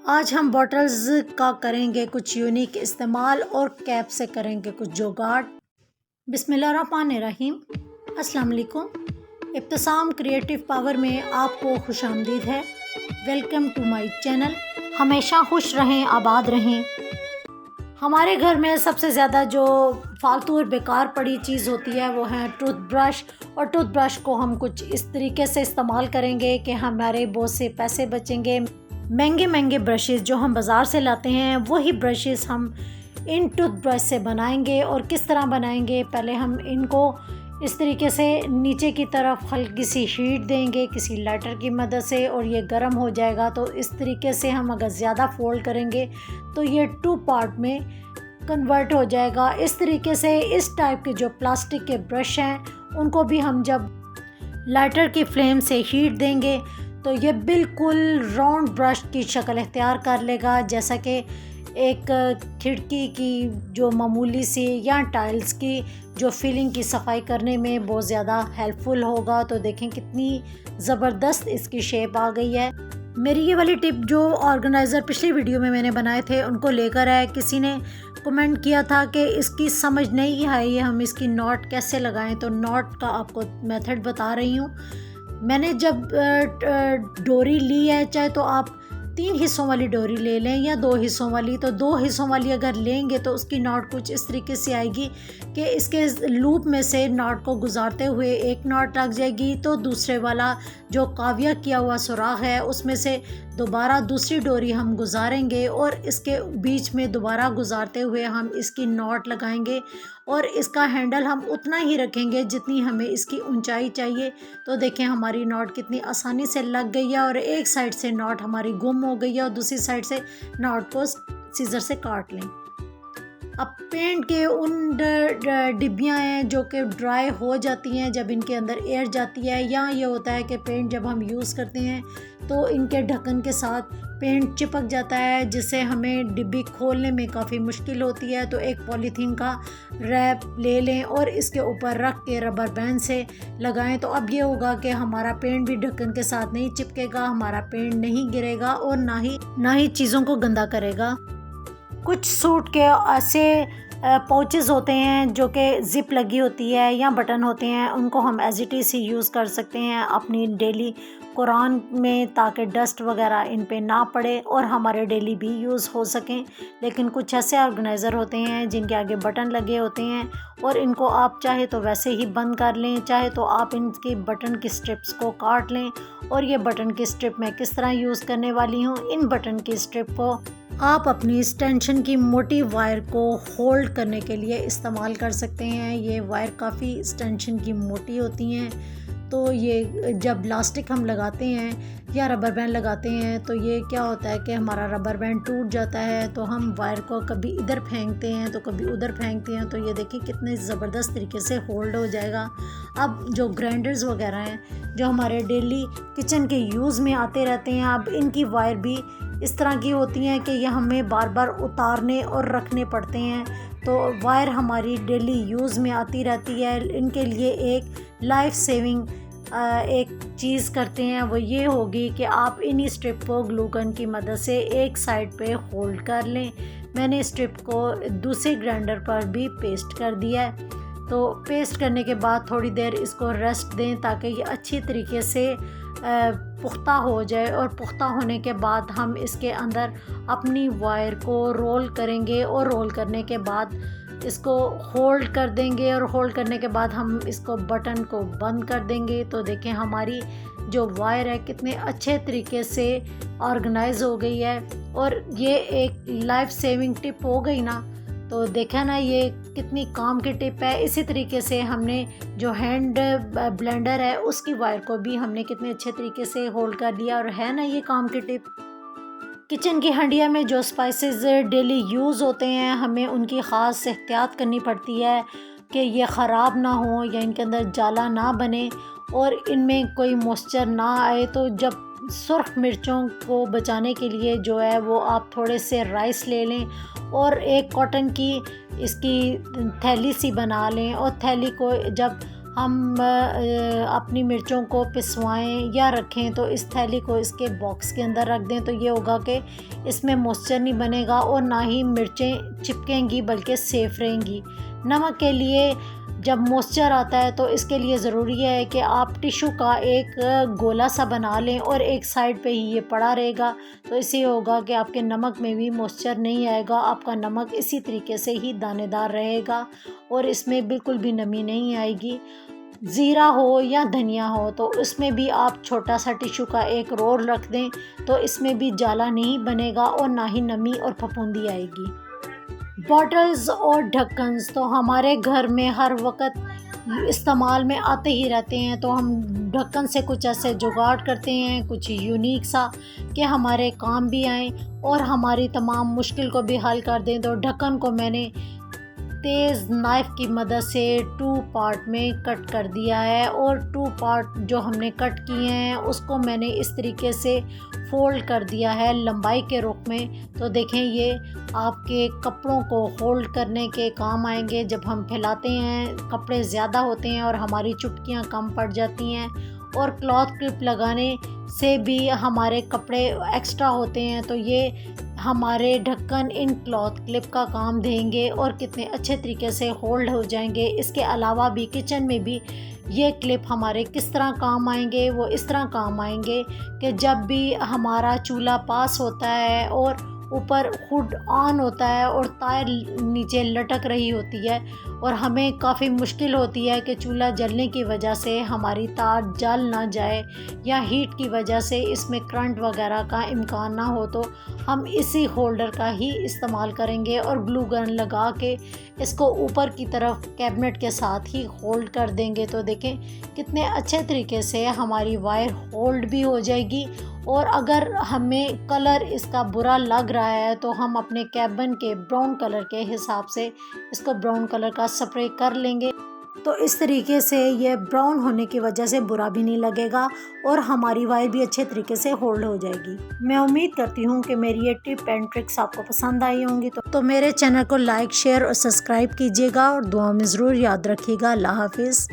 आज हम बॉटल्स का करेंगे कुछ यूनिक इस्तेमाल और कैप से करेंगे कुछ जुगाड़। बिस्मिल्लाहिर्रहमानिर्रहीम। अस्सलाम वालेकुम। इब्तिसाम क्रिएटिव पावर में आपको खुशामदीद है। Welcome to my channel. हमेशा खुश रहें, आबाद रहें। हमारे घर में सबसे ज़्यादा जो फालतू और बेकार पड़ी चीज़ होती है वो है टूथब्रश। और टूथब्रश को हम कुछ इस तरीके से इस्तेमाल करेंगे कि हमारे बहुत से पैसे बचेंगे। महंगे महंगे ब्रशेज़ जो हम बाज़ार से लाते हैं वही ब्रशेज़ हम इन टूथब्रश से बनाएंगे। और किस तरह बनाएंगे, पहले हम इनको इस तरीके से नीचे की तरफ हल्की सी हीट देंगे किसी लाइटर की मदद से और ये गर्म हो जाएगा। तो इस तरीके से हम अगर ज़्यादा फोल्ड करेंगे तो ये 2 पार्ट में कन्वर्ट हो जाएगा। इस तरीके से इस टाइप के जो प्लास्टिक के ब्रश हैं उनको भी हम जब लाइटर की फ्लेम से हीट देंगे तो ये बिल्कुल राउंड ब्रश की शक्ल इख्तियार कर लेगा, जैसा कि एक खिड़की की जो मामूली सी या टाइल्स की जो फिलिंग की सफाई करने में बहुत ज़्यादा हेल्पफुल होगा। तो देखें कितनी ज़बरदस्त इसकी शेप आ गई है। मेरी ये वाली टिप जो ऑर्गेनाइज़र पिछली वीडियो में मैंने बनाए थे उनको लेकर है। किसी ने कमेंट किया था कि इसकी समझ नहीं आई हम इसकी नॉट कैसे लगाएं, तो नॉट का आपको मेथड बता रही हूँ। मैंने जब डोरी ली है, चाहे तो आप 3 हिस्सों वाली डोरी ले लें या 2 हिस्सों वाली, तो 2 हिस्सों वाली अगर लेंगे तो उसकी नॉट कुछ इस तरीके से आएगी कि इसके लूप में से नॉट को गुजारते हुए एक नॉट लग जाएगी, तो दूसरे वाला जो काविया किया हुआ सुराख है उसमें से दोबारा दूसरी डोरी हम गुजारेंगे और इसके बीच में दोबारा गुजारते हुए हम इसकी नॉट लगाएंगे। और इसका हैंडल हम उतना ही रखेंगे जितनी हमें इसकी ऊंचाई चाहिए। तो देखें हमारी नॉट कितनी आसानी से लग गई है और एक साइड से नॉट हमारी गुम हो गई है और दूसरी साइड से नॉट को सीजर से काट लें। अब पेंट के उन डिब्बियाँ हैं जो कि ड्राई हो जाती हैं जब इनके अंदर एयर जाती है, या ये होता है कि पेंट जब हम यूज़ करते हैं तो इनके ढक्कन के साथ पेंट चिपक जाता है जिससे हमें डिब्बी खोलने में काफ़ी मुश्किल होती है। तो एक पॉलीथीन का रैप ले लें और इसके ऊपर रख के रबर बैंड से लगाएं। तो अब ये होगा कि हमारा पेंट भी ढक्कन के साथ नहीं चिपकेगा, हमारा पेंट नहीं गिरेगा और ना ही चीज़ों को गंदा करेगा। कुछ सूट के ऐसे पाउचेस होते हैं जो कि ज़िप लगी होती है या बटन होते हैं, उनको हम एज इट इज़ ही यूज़ कर सकते हैं अपनी डेली कुरान में, ताकि डस्ट वगैरह इन पे ना पड़े और हमारे डेली भी यूज़ हो सकें। लेकिन कुछ ऐसे ऑर्गेनाइज़र होते हैं जिनके आगे बटन लगे होते हैं और इनको आप चाहे तो वैसे ही बंद कर लें, चाहे तो आप इनकी बटन की स्ट्रिप्स को काट लें। और ये बटन की स्ट्रिप मैं किस तरह यूज़ करने वाली हूँ, इन बटन की स्ट्रिप को आप अपनी एक्सटेंशन की मोटी वायर को होल्ड करने के लिए इस्तेमाल कर सकते हैं। ये वायर काफ़ी एक्सटेंशन की मोटी होती हैं, तो ये जब प्लास्टिक हम लगाते हैं या रबर बैंड लगाते हैं तो ये क्या होता है कि हमारा रबर बैंड टूट जाता है। तो हम वायर को कभी इधर फेंकते हैं तो कभी उधर फेंकते हैं, तो ये देखिए कितने ज़बरदस्त तरीके से होल्ड हो जाएगा। अब जो ग्राइंडर्स वगैरह हैं जो हमारे डेली किचन के यूज़ में आते रहते हैं, अब इनकी वायर भी इस तरह की होती हैं कि ये हमें बार बार उतारने और रखने पड़ते हैं। तो वायर हमारी डेली यूज़ में आती रहती है। इनके लिए एक लाइफ सेविंग एक चीज़ करते हैं, वो ये होगी कि आप इन्हीं स्ट्रिप को ग्लू गन की मदद से एक साइड पे होल्ड कर लें। मैंने स्ट्रिप को दूसरे ग्राइंडर पर भी पेस्ट कर दिया है। तो पेस्ट करने के बाद थोड़ी देर इसको रेस्ट दें ताकि ये अच्छी तरीके से पुख्ता हो जाए। और पुख्ता होने के बाद हम इसके अंदर अपनी वायर को रोल करेंगे और रोल करने के बाद इसको होल्ड कर देंगे और होल्ड करने के बाद हम इसको बटन को बंद कर देंगे। तो देखें हमारी जो वायर है कितने अच्छे तरीके से ऑर्गेनाइज हो गई है और ये एक लाइफ सेविंग टिप हो गई ना। तो देखा ना ये कितनी काम की टिप है। इसी तरीके से हमने जो हैंड ब्लेंडर है उसकी वायर को भी हमने कितने अच्छे तरीके से होल्ड कर लिया और है ना ये काम की टिप। किचन की हंडिया में जो स्पाइसेस डेली यूज़ होते हैं हमें उनकी ख़ास एहतियात करनी पड़ती है कि ये ख़राब ना हो या इनके अंदर जाला ना बने और इनमें कोई मॉइस्चर ना आए। तो जब सुर्ख मिर्चों को बचाने के लिए जो है वो आप थोड़े से राइस ले लें और एक कॉटन की इसकी थैली सी बना लें और थैली को जब हम अपनी मिर्चों को पिसवाएं या रखें तो इस थैली को इसके बॉक्स के अंदर रख दें, तो ये होगा कि इसमें मॉइस्चर नहीं बनेगा और ना ही मिर्चें चिपकेंगी बल्कि सेफ़ रहेंगी। नमक के लिए जब मॉइस्चर आता है तो इसके लिए ज़रूरी है कि आप टिशू का एक गोला सा बना लें और एक साइड पे ही ये पड़ा रहेगा, तो इससे होगा कि आपके नमक में भी मॉइस्चर नहीं आएगा, आपका नमक इसी तरीके से ही दानेदार रहेगा और इसमें बिल्कुल भी नमी नहीं आएगी। ज़ीरा हो या धनिया हो तो उसमें भी आप छोटा सा टिशू का एक रोल रख दें, तो इसमें भी जाला नहीं बनेगा और ना ही नमी और फफूंदी आएगी। बॉटल्स और ढक्कन्स तो हमारे घर में हर वक्त इस्तेमाल में आते ही रहते हैं, तो हम ढक्कन से कुछ ऐसे जुगाड़ करते हैं कुछ यूनिक सा कि हमारे काम भी आए और हमारी तमाम मुश्किल को भी हल कर दें। तो ढक्कन को मैंने तेज़ नाइफ़ की मदद से 2 पार्ट में कट कर दिया है और 2 पार्ट जो हमने कट किए हैं उसको मैंने इस तरीके से फ़ोल्ड कर दिया है लंबाई के रुख में। तो देखें ये आपके कपड़ों को होल्ड करने के काम आएंगे। जब हम फैलाते हैं कपड़े ज़्यादा होते हैं और हमारी चुटकियाँ कम पड़ जाती हैं, और क्लॉथ क्लिप लगाने से भी हमारे कपड़े एक्स्ट्रा होते हैं, तो ये हमारे ढक्कन इन क्लॉथ क्लिप का काम देंगे और कितने अच्छे तरीके से होल्ड हो जाएंगे। इसके अलावा भी किचन में भी ये क्लिप हमारे किस तरह काम आएंगे, वो इस तरह काम आएंगे कि जब भी हमारा चूल्हा पास होता है और ऊपर हुड ऑन होता है और तार नीचे लटक रही होती है और हमें काफ़ी मुश्किल होती है कि चूल्हा जलने की वजह से हमारी तार जल ना जाए या हीट की वजह से इसमें करंट वगैरह का इम्कान ना हो, तो हम इसी होल्डर का ही इस्तेमाल करेंगे और ग्लू गन लगा के इसको ऊपर की तरफ कैबिनेट के साथ ही होल्ड कर देंगे। तो देखें कितने अच्छे तरीके से हमारी वायर होल्ड भी हो जाएगी। और अगर हमें कलर इसका बुरा लग रहा है तो हम अपने कैबिन के ब्राउन कलर के हिसाब से इसको ब्राउन कलर का स्प्रे कर लेंगे, तो इस तरीके से ये ब्राउन होने की वजह से बुरा भी नहीं लगेगा और हमारी वायर भी अच्छे तरीके से होल्ड हो जाएगी। मैं उम्मीद करती हूँ कि मेरी ये टिप एंड ट्रिक्स आपको पसंद आई होंगी, तो मेरे चैनल को लाइक शेयर और सब्सक्राइब कीजिएगा और दुआ में ज़रूर याद रखिएगा। अल्लाह हाफिज़।